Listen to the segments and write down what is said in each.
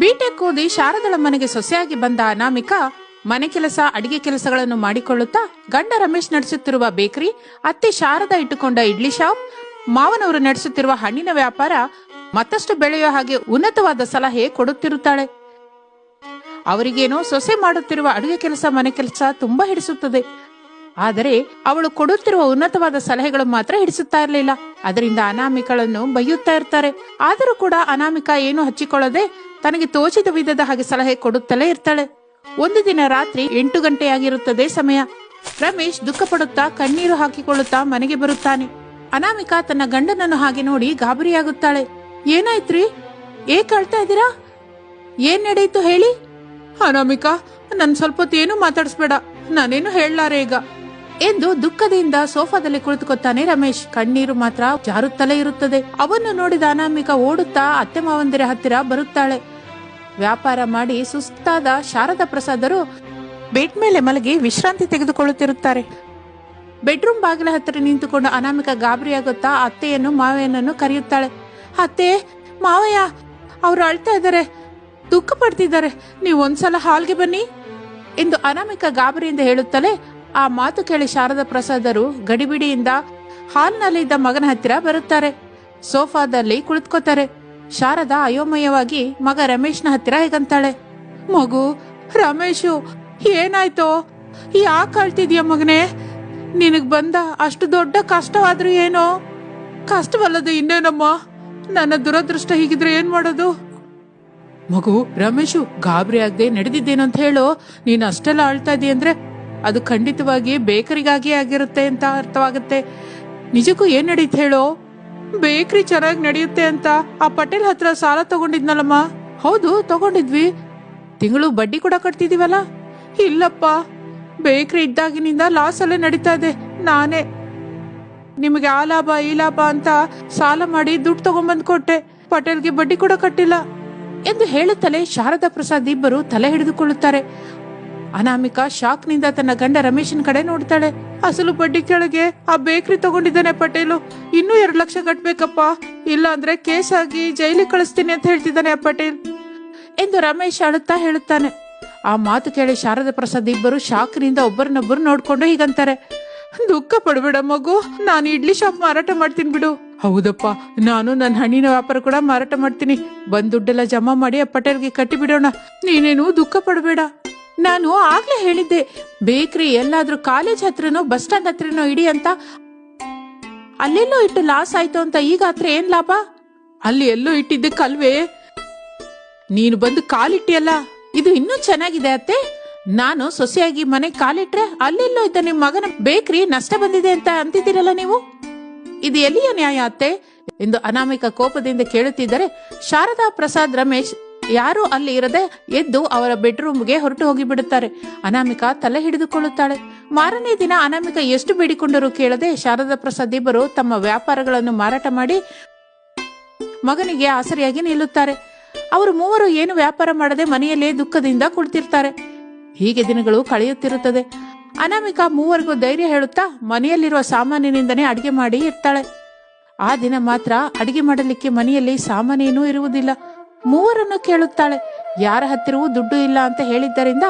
BTech ಓದಿ ಶಾರದಳ ಮನೆಗೆ ಸೊಸೆಯಾಗಿ ಬಂದ ಅನಾಮಿಕಾ ಮನೆ ಕೆಲಸ ಅಡಿಗೆ ಕೆಲಸಗಳನ್ನು ಮಾಡಿಕೊಳ್ಳುತ್ತಾ ಗಂಡ ರಮೇಶ್ ನಡೆಸುತ್ತಿರುವ ಬೇಕರಿ, ಅತ್ತೆ ಶಾರದಾ ಇಟ್ಟುಕೊಂಡ ಇಡ್ಲಿ ಶಾಪ್, ಮಾವನವರು ನಡೆಸುತ್ತಿರುವ ಹಣ್ಣಿನ ವ್ಯಾಪಾರ ಮತ್ತಷ್ಟು ಬೆಳೆಯುವ ಹಾಗೆ ಉನ್ನತವಾದ ಸಲಹೆ ಕೊಡುತ್ತಿರುತ್ತಾಳೆ. ಅವರಿಗೇನೋ ಸೊಸೆ ಮಾಡುತ್ತಿರುವ ಅಡುಗೆ ಕೆಲಸ ಮನೆ ಕೆಲಸ ತುಂಬಾ ಹಿಡಿಸುತ್ತದೆ. ಆದರೆ ಅವಳು ಕೊಡುತ್ತಿರುವ ಉನ್ನತವಾದ ಸಲಹೆಗಳು ಮಾತ್ರ ಹಿಡಿಸುತ್ತಾ ಇರಲಿಲ್ಲ. ಅದರಿಂದ ಅನಾಮಿಕಳನ್ನು ಬೈಯುತ್ತಾ ಇರ್ತಾರೆ. ಆದರೂ ಕೂಡ ಅನಾಮಿಕಾ ಏನು ಹಚ್ಚಿಕೊಳ್ಳದೆ ತನಗೆ ತೋಚಿದ ವಿಧದ ಹಾಗೆ ಸಲಹೆ ಕೊಡುತ್ತಲೇ ಇರ್ತಾಳೆ. ಒಂದು ದಿನ ರಾತ್ರಿ 8 ಗಂಟೆಯಾಗಿರುತ್ತದೆ ಸಮಯ. ರಮೇಶ್ ದುಃಖ ಪಡುತ್ತಾ ಕಣ್ಣೀರು ಹಾಕಿಕೊಳ್ಳುತ್ತಾ ಮನೆಗೆ ಬರುತ್ತಾನೆ. ಅನಾಮಿಕಾ ತನ್ನ ಗಂಡನನ್ನು ಹಾಗೆ ನೋಡಿ ಗಾಬರಿಯಾಗುತ್ತಾಳೆ. ಏನಾಯ್ತ್ರಿ? ಏಕ್ ಅಳ್ತಾ ಇದ್ದೀರಾ? ಏನ್ ನಡೆಯಿತು ಹೇಳಿ? ಅನಾಮಿಕಾ, ನನ್ ಸ್ವಲ್ಪ ಹೊತ್ತೇನು ಮಾತಾಡಿಸ್ಬೇಡ, ನಾನೇನು ಹೇಳಲಾರೆ ಈಗ ಎಂದು ದುಃಖದಿಂದ ಸೋಫಾದಲ್ಲಿ ಕುಳಿತುಕೊತಾನೆ ರಮೇಶ್. ಕಣ್ಣೀರು ಮಾತ್ರ ಜಾರುತ್ತಲೇ ಇರುತ್ತದೆ. ಅವನ್ನು ನೋಡಿದ ಅನಾಮಿಕಾ ಓಡುತ್ತಾ ಅತ್ತೆ ಮಾವಂದಿರ ಹತ್ತಿರ ಬರುತ್ತಾಳೆ. ವ್ಯಾಪಾರ ಮಾಡಿ ಸುಸ್ತಾದ ಶಾರದಾ ಪ್ರಸಾದರು ಬೆಡ್ ಮೇಲೆ ಮಲಗಿ ವಿಶ್ರಾಂತಿ ತೆಗೆದುಕೊಳ್ಳುತ್ತಿರುತ್ತಾರೆ. ಬೆಡ್ರೂಮ್ ಬಾಗಿಲ ಹತ್ತಿರ ನಿಂತುಕೊಂಡು ಅನಾಮಿಕಾ ಗಾಬರಿಯಾಗುತ್ತಾ ಅತ್ತೆಯನ್ನು ಮಾವಯ್ಯನನ್ನು ಕರೆಯುತ್ತಾಳೆ. ಅತ್ತೆ, ಮಾವಯ್ಯ ಅವರು ಅಳ್ತಾ ಇದ್ದಾರೆ, ದುಃಖ ಪಡ್ತಿದ್ದಾರೆ, ನೀವು ಒಂದ್ಸಲ ಹಾಲ್ಗೆ ಬನ್ನಿ ಎಂದು ಅನಾಮಿಕಾ ಗಾಬರಿಯಿಂದ ಹೇಳುತ್ತಲೇ ಆ ಮಾತು ಕೇಳಿ ಶಾರದಾ ಪ್ರಸಾದರು ಗಡಿಬಿಡಿಯಿಂದ ಹಾಲ್ನಲ್ಲಿದ್ದ ಮಗನ ಹತ್ತಿರ ಬರುತ್ತಾರೆ. ಸೋಫಾದಲ್ಲಿ ಕುಳಿತುಕೋತಾರೆ. ಶಾರದಾ ಅಯೋಮಯವಾಗಿ ಮಗ ರಮೇಶ್ನ ಹತ್ತಿರ ಹೇಗಂತಾಳೆ. ಮಗು ರಮೇಶು, ಏನಾಯ್ತೋ? ಯಾಕೆ ಅಳ್ತಿದ್ಯಾ ಮಗನೇ? ನಿನಗ್ ಬಂದ ಅಷ್ಟು ದೊಡ್ಡ ಕಷ್ಟವಾದ್ರೂ ಏನೋ? ಕಷ್ಟವಲ್ಲದು ಇನ್ನೇನಮ್ಮ, ನನ್ನ ದುರದೃಷ್ಟ ಹೀಗಿದ್ರೆ ಏನ್ ಮಾಡೋದು? ಮಗು ರಮೇಶು, ಗಾಬರಿ ಆಗದೆ ನಡೆದಿದ್ದೇನು ಅಂತ ಹೇಳು. ನೀನ್ ಅಷ್ಟೆಲ್ಲ ಅಳ್ತಾ ಇದೀಯ ಅಂದ್ರೆ ಅದು ಖಂಡಿತವಾಗಿ ಬೇಕರಿಗಾಗಿ ಆಗಿರುತ್ತೆ ಅಂತ ಅರ್ಥವಾಗುತ್ತೆ. ನಿಜಕ್ಕೂ ಏನ್ ನಡೀತ್ ಹೇಳೋ? ಬೇಕರಿ ಚೆನ್ನಾಗಿ ನಡೆಯುತ್ತೆ ಅಂತ ಆ ಪಟೇಲ್ ಹತ್ರ ಸಾಲ ತಗೊಂಡಿದ್ನಲ್ಲಮ್ಮ. ಹೌದು, ತಗೊಂಡಿದ್ವಿ. ತಿಂಗಳು ಬಡ್ಡಿ ಕೂಡ ಕಟ್ತಿದೀವಲ್ಲ. ಇಲ್ಲಪ್ಪ, ಬೇಕರಿ ಇದ್ದಾಗಿನಿಂದ ಲಾಸ್ ಅಲ್ಲೇ ನಡೀತಾ ಇದೆ. ನಾನೇ ನಿಮಗೆ ಆ ಲಾಭ ಈ ಲಾಭ ಅಂತ ಸಾಲ ಮಾಡಿ ದುಡ್ಡು ತಗೊಂಡ್ಬಂದ್ ಕೊಟ್ಟೆ. ಪಟೇಲ್ಗೆ ಬಡ್ಡಿ ಕೂಡ ಕಟ್ಟಿಲ್ಲ ಎಂದು ಹೇಳುತ್ತಲೇ ಶಾರದಾ ಪ್ರಸಾದ್ ಇಬ್ಬರು ತಲೆ ಹಿಡಿದುಕೊಳ್ಳುತ್ತಾರೆ. ಅನಾಮಿಕಾ ಶಾಕ್ ನಿಂದ ತನ್ನ ಗಂಡ ರಮೇಶನ್ ಕಡೆ ನೋಡ್ತಾಳೆ. ಅಸಲು ಬಡ್ಡಿ ಕೆಳಗೆ ಆ ಬೇಕರಿ ತಗೊಂಡಿದ್ದಾನೆ ಪಟೇಲು. ಇನ್ನೂ 2 ಲಕ್ಷ ಕಟ್ಬೇಕಪ್ಪ, ಇಲ್ಲ ಅಂದ್ರೆ ಕೇಸ್ ಆಗಿ ಜೈಲಿಗೆ ಕಳಿಸ್ತೀನಿ ಅಂತ ಹೇಳ್ತಿದ್ದಾನೆ ಆ ಪಟೇಲ್ ಎಂದು ರಮೇಶ್ ಅಳುತ್ತಾ ಹೇಳುತ್ತಾನೆ. ಆ ಮಾತು ಕೇಳಿ ಶಾರದಾ ಪ್ರಸಾದ್ ಇಬ್ಬರು ಶಾಕ್ ನಿಂದ ಒಬ್ಬರನ್ನೊಬ್ಬರು ನೋಡ್ಕೊಂಡು ಹೀಗಂತಾರೆ. ದುಃಖ ಪಡಬೇಡ ಮಗು, ನಾನು ಇಡ್ಲಿ ಶಾಪ್ ಮಾರಾಟ ಮಾಡ್ತೀನಿ ಬಿಡು. ಹೌದಪ್ಪ, ನಾನು ನನ್ನ ಹಣ್ಣಿನ ವ್ಯಾಪಾರ ಕೂಡ ಮಾರಾಟ ಮಾಡ್ತೀನಿ. ಬಂದ್ ದುಡ್ಡೆಲ್ಲ ಜಮಾ ಮಾಡಿ ಆ ಪಟೇಲ್ಗೆ ಕಟ್ಟಿ ಬಿಡೋಣ. ನೀನೇನು ದುಃಖ ಪಡಬೇಡ. ನಾನು ಆಗ್ಲೇ ಹೇಳಿದ್ದೆ, ಬೇಕರಿ ಎಲ್ಲಾದ್ರೂ ಕಾಲೇಜ್ ಹತ್ರನೋ ಬಸ್ ಸ್ಟ್ಯಾಂಡ್ ಹತ್ರನೋ ಇಡಿ ಅಂತ. ಅಲ್ಲೆಲ್ಲೋ ಇಟ್ಟು ಲಾಸ್ ಆಯ್ತು ಅಂತ ಈಗ ಹತ್ರ ಏನ್ ಲಾಭ? ಅಲ್ಲಿ ಎಲ್ಲೋ ಇಟ್ಟಿದ್ದಕ್ಕಲ್ವೇ ನೀನು ಬಂದು ಕಾಲಿಟ್ಟಿಯಲ್ಲ. ಇದು ಇನ್ನೂ ಚೆನ್ನಾಗಿದೆ ಅತ್ತೆ. ನಾನು ಸೊಸೆಯಾಗಿ ಮನೆ ಕಾಲಿಟ್ರೆ ಅಲ್ಲೆಲ್ಲೋ ಇದ್ದ ನಿಮ್ ಮಗನ ಬೇಕರಿ ನಷ್ಟ ಬಂದಿದೆ ಅಂತ ಅಂತಿದ್ದೀರಲ್ಲ ನೀವು. ಇದು ಎಲ್ಲಿಯ ನ್ಯಾಯ ಅತ್ತೆ ಎಂದು ಅನಾಮಿಕಾ ಕೋಪದಿಂದ ಕೇಳುತ್ತಿದ್ದರೆ ಶಾರದಾ ಪ್ರಸಾದ್ ರಮೇಶ್ ಯಾರು ಅಲ್ಲಿ ಇರದೆ ಎದ್ದು ಅವರ ಬೆಡ್ರೂಮ್ಗೆ ಹೊರಟು ಹೋಗಿ ಬಿಡುತ್ತಾರೆ. ಅನಾಮಿಕಾ ತಲೆ ಹಿಡಿದುಕೊಳ್ಳುತ್ತಾಳೆ. ಮಾರನೇ ದಿನ ಅನಾಮಿಕಾ ಎಷ್ಟು ಬೇಡಿಕೊಂಡರೂ ಕೇಳದೆ ಶಾರದಾ ಪ್ರಸಾದ್ ಇಬ್ಬರು ತಮ್ಮ ವ್ಯಾಪಾರಗಳನ್ನು ಮಾರಾಟ ಮಾಡಿ ಮಗನಿಗೆ ಆಸರಿಯಾಗಿ ನಿಲ್ಲುತ್ತಾರೆ. ಅವರು ಮೂವರು ಏನು ವ್ಯಾಪಾರ ಮಾಡದೆ ಮನೆಯಲ್ಲೇ ದುಃಖದಿಂದ ಕುಳಿತಿರ್ತಾರೆ. ಹೀಗೆ ದಿನಗಳು ಕಳೆಯುತ್ತಿರುತ್ತದೆ. ಅನಾಮಿಕಾ ಮೂವರಿಗೂ ಧೈರ್ಯ ಹೇಳುತ್ತಾ ಮನೆಯಲ್ಲಿರುವ ಸಾಮಾನಿನಿಂದನೇ ಅಡಿಗೆ ಮಾಡಿ ಇರ್ತಾಳೆ. ಆ ದಿನ ಮಾತ್ರ ಅಡಿಗೆ ಮಾಡಲಿಕ್ಕೆ ಮನೆಯಲ್ಲಿ ಸಾಮಾನೇನೂ ಇರುವುದಿಲ್ಲ. ಮೂವರನ್ನು ಕೇಳುತ್ತಾಳೆ. ಯಾರ ಹತ್ತಿರವೂ ದುಡ್ಡು ಇಲ್ಲ ಅಂತ ಹೇಳಿದ್ದರಿಂದ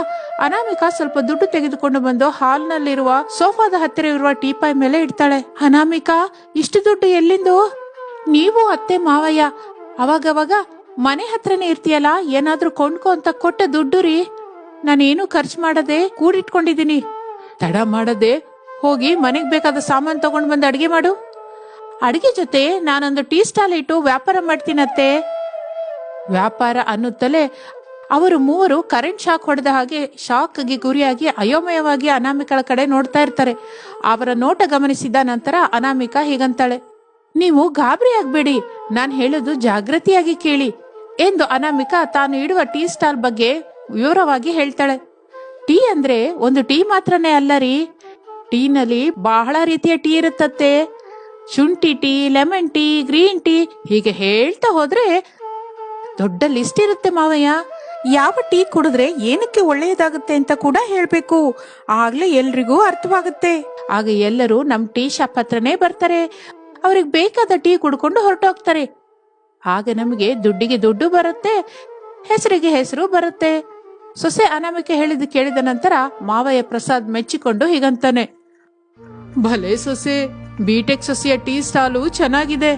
ಅನಾಮಿಕಾ ಸ್ವಲ್ಪ ದುಡ್ಡು ತೆಗೆದುಕೊಂಡು ಬಂದು ಹಾಲ್ನಲ್ಲಿರುವ ಸೋಫಾದ ಹತ್ತಿರ ಇರುವ ಟೀಪಾಯ್ ಮೇಲೆ ಇಡ್ತಾಳೆ. ಅನಾಮಿಕಾ, ಇಷ್ಟು ದುಡ್ಡು ಎಲ್ಲಿಂದು? ನೀವು ಅತ್ತೆ ಮಾವಯ್ಯ ಅವಾಗವಾಗ ಮನೆ ಹತ್ರನೇ ಇರ್ತೀಯಲ್ಲ, ಏನಾದ್ರೂ ಕೊಂಡ್ಕೊ ಅಂತ ಕೊಟ್ಟ ದುಡ್ಡು ರೀ. ನಾನೇನು ಖರ್ಚು ಮಾಡದೆ ಕೂಡಿಟ್ಕೊಂಡಿದ್ದೀನಿ. ತಡ ಮಾಡದೆ ಹೋಗಿ ಮನೆಗ್ ಬೇಕಾದ ಸಾಮಾನು ತಗೊಂಡ್ ಬಂದು ಅಡಿಗೆ ಮಾಡು. ಅಡಿಗೆ ಜೊತೆ ನಾನೊಂದು ಟೀ ಸ್ಟಾಲ್ ಇಟ್ಟು ವ್ಯಾಪಾರ ಮಾಡ್ತೀನತ್ತೆ. ವ್ಯಾಪಾರ ಅನ್ನುತ್ತಲೇ ಅವರು ಮೂವರು ಕರೆಂಟ್ ಶಾಕ್ ಹೊಡೆದ ಹಾಗೆ ಶಾಕ್ಗೆ ಗುರಿಯಾಗಿ ಅಯೋಮಯವಾಗಿ ಅನಾಮಿಕಳ ಕಡೆ ನೋಡ್ತಾ ಇರ್ತಾರೆ. ಅವರ ನೋಟ ಗಮನಿಸಿದ ನಂತರ ಅನಾಮಿಕಾ ಹೀಗಂತಾಳೆ. ನೀವು ಗಾಬರಿ ಆಗ್ಬೇಡಿ, ನಾನ್ ಹೇಳೋದು ಜಾಗೃತಿಯಾಗಿ ಕೇಳಿ ಎಂದು ಅನಾಮಿಕಾ ತಾನು ಇಡುವ ಟೀ ಸ್ಟಾಲ್ ಬಗ್ಗೆ ವಿವರವಾಗಿ ಹೇಳ್ತಾಳೆ. ಟೀ ಅಂದ್ರೆ ಒಂದು ಟೀ ಮಾತ್ರನೇ ಅಲ್ಲ ರೀ. ಟೀನಲ್ಲಿ ಬಹಳ ರೀತಿಯ ಟೀ ಇರುತ್ತತ್ತೆ. ಶುಂಠಿ tea, lemon tea, green tea, ಹೀಗೆ ಹೇಳ್ತಾ ಹೋದ್ರೆ ದೊಡ್ಡ ಲಿಸ್ಟ್ ಇರುತ್ತೆ ಮಾವಯ್ಯ. ಯಾವ ಟೀ ಕುಡಿದ್ರೆ ಏನಕ್ಕೆ ಒಳ್ಳೆಯದಾಗುತ್ತೆ ಅಂತ ಕೂಡ ಹೇಳ್ಬೇಕು. ಆಗ್ಲೇ ಎಲ್ರಿಗೂ ಅರ್ಥವಾಗುತ್ತೆ. ಆಗ ಎಲ್ಲರೂ ನಮ್ ಟೀ ಶಾಪ್ ಹತ್ರನೇ ಬರ್ತಾರೆ. ಅವ್ರಿಗೆ ಬೇಕಾದ ಟೀ ಕುಡ್ಕೊಂಡು ಹೊರಟೋಗ್ತಾರೆ. ಆಗ ನಮಗೆ ದುಡ್ಡಿಗೆ ದುಡ್ಡು ಬರುತ್ತೆ, ಹೆಸರಿಗೆ ಹೆಸರು ಬರುತ್ತೆ. ಸೊಸೆ ಅನಾಮಿಕೆ ಹೇಳಿದ್ದು ಕೇಳಿದ ನಂತರ ಮಾವಯ್ಯ ಪ್ರಸಾದ್ ಮೆಚ್ಚಿಕೊಂಡು ಹೀಗಂತಾನೆ, ಭಲೆ ಸೊಸೆ, ಬಿಟೆಕ್ ಸೊಸೆಯ ಟೀ ಸ್ಟಾಲು ಚೆನ್ನಾಗಿದೆ.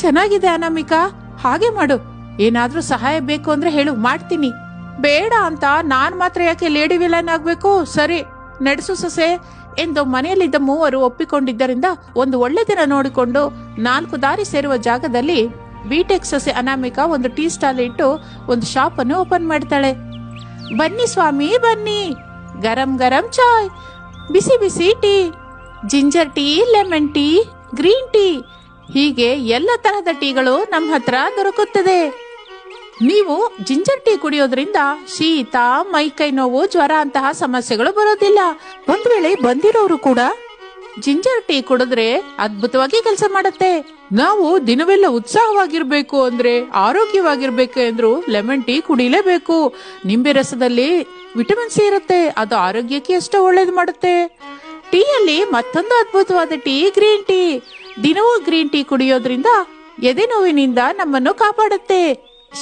ಚೆನ್ನಾಗಿದೆ ಅನಾಮಿಕಾ, ಹಾಗೆ ಮಾಡು. ಏನಾದ್ರೂ ಸಹಾಯ ಬೇಕು ಅಂದ್ರೆ ಹೇಳು, ಮಾಡ್ತೀನಿ. ಬೇಡ ಅಂತ ನಾನ್ ಮಾತ್ರ ಯಾಕೆ ಲೇಡಿ ವಿಲನ್ ಆಗ್ಬೇಕು? ಸರಿ ನಡೆಸು ಸೊಸೆ ಎಂದು ಮನೆಯಲ್ಲಿದ್ದ ಮೂವರು ಒಪ್ಪಿಕೊಂಡಿದ್ದರಿಂದ ಒಂದು ಒಳ್ಳೆ ದಿನ ನೋಡಿಕೊಂಡು 4 ದಾರಿ ಸೇರುವ ಜಾಗದಲ್ಲಿ ಬಿಟೆಕ್ ಸೊಸೆ ಅನಾಮಿಕಾ ಒಂದು ಟೀ ಸ್ಟಾಲ್ ಇಟ್ಟು ಒಂದು ಶಾಪ್ ಅನ್ನು ಓಪನ್ ಮಾಡ್ತಾಳೆ. ಬನ್ನಿ ಸ್ವಾಮಿ ಬನ್ನಿ, ಗರಂ ಗರಂ ಚಾಯ್, ಬಿಸಿ ಬಿಸಿ tea, ginger tea, lemon tea, green tea, ಹೀಗೆ ಎಲ್ಲ ತರಹದ ಟೀಗಳು ನಮ್ಮ ಹತ್ರ ದೊರಕುತ್ತದೆ. ನೀವು ಜಿಂಜರ್ ಟೀ ಕುಡಿಯೋದ್ರಿಂದ ಶೀತ, ಮೈಕೈ ನೋವು, ಜ್ವರ ಅಂತಹ ಸಮಸ್ಯೆಗಳು ಬರೋದಿಲ್ಲ. ಒಂದ್ ವೇಳೆ ಬಂದಿರೋರು ಕೂಡ ಜಿಂಜರ್ ಟೀ ಕುಡಿದ್ರೆ ಅದ್ಭುತವಾಗಿ ಕೆಲಸ ಮಾಡುತ್ತೆ. ನಾವು ದಿನವೆಲ್ಲ ಉತ್ಸಾಹವಾಗಿರ್ಬೇಕು ಅಂದ್ರೆ, ಆರೋಗ್ಯವಾಗಿರ್ಬೇಕು ಅಂದ್ರು ಲೆಮನ್ ಟೀ ಕುಡಿಲೇಬೇಕು. ನಿಂಬೆ ರಸದಲ್ಲಿ ವಿಟಮಿನ್ ಸಿ ಇರುತ್ತೆ, ಅದು ಆರೋಗ್ಯಕ್ಕೆ ಎಷ್ಟೋ ಒಳ್ಳೇದು ಮಾಡುತ್ತೆ. ಟೀಯಲ್ಲಿ ಮತ್ತೊಂದು ಅದ್ಭುತವಾದ ಟೀ ಗ್ರೀನ್ ಟೀ. ದಿನವೂ ಗ್ರೀನ್ ಟೀ ಕುಡಿಯೋದ್ರಿಂದ ಎದೆ ನೋವಿನಿಂದ ನಮ್ಮನ್ನು ಕಾಪಾಡುತ್ತೆ.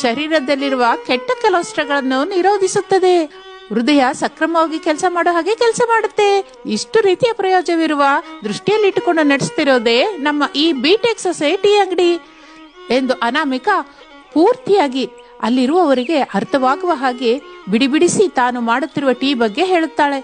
ಶರೀರದಲ್ಲಿರುವ ಕೆಟ್ಟ ಕೊಲೆಸ್ಟ್ರಾಲ್ಗಳನ್ನು ನಿರೋಧಿಸುತ್ತದೆ. ಹೃದಯ ಸಕ್ರಮವಾಗಿ ಕೆಲಸ ಮಾಡೋ ಹಾಗೆ ಕೆಲಸ ಮಾಡುತ್ತೆ. ಇಷ್ಟು ರೀತಿಯ ಪ್ರಯೋಜನವಿರುವ ದೃಷ್ಟಿಯಲ್ಲಿ ಇಟ್ಟುಕೊಂಡು ನಡೆಸ್ತಿರೋದೇ ನಮ್ಮ ಈ ಬಿಟೆಕ್ ಸೊಸೈಟಿ ಅಂಗಡಿ ಎಂದು ಅನಾಮಿಕಾ ಪೂರ್ತಿಯಾಗಿ ಅಲ್ಲಿರುವವರಿಗೆ ಅರ್ಥವಾಗುವ ಹಾಗೆ ಬಿಡಿಬಿಡಿಸಿ ತಾನು ಮಾಡುತ್ತಿರುವ ಟೀ ಬಗ್ಗೆ ಹೇಳುತ್ತಾಳೆ.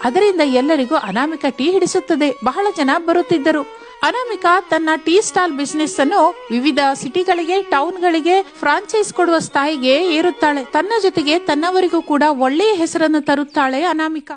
ಅದರಿಂದ ಎಲ್ಲರಿಗೂ ಅನಾಮಿಕಾ ಟೀ ಹಿಡಿಸುತ್ತದೆ. ಬಹಳ ಜನ ಬರುತ್ತಿದ್ದರು. ಅನಾಮಿಕಾ ತನ್ನ ಟೀ ಸ್ಟಾಲ್ ಬಿಸಿನೆಸ್ ಅನ್ನು ವಿವಿಧ ಸಿಟಿಗಳಿಗೆ, ಟೌನ್ಗಳಿಗೆ ಫ್ರಾಂಚೈಸ್ ಕೊಡುವ ಸ್ಥಾಯಿಗೆ ಏರುತ್ತಾಳೆ. ತನ್ನ ಜೊತೆಗೆ ತನ್ನವರಿಗೂ ಕೂಡ ಒಳ್ಳೆಯ ಹೆಸರನ್ನು ತರುತ್ತಾಳೆ ಅನಾಮಿಕಾ.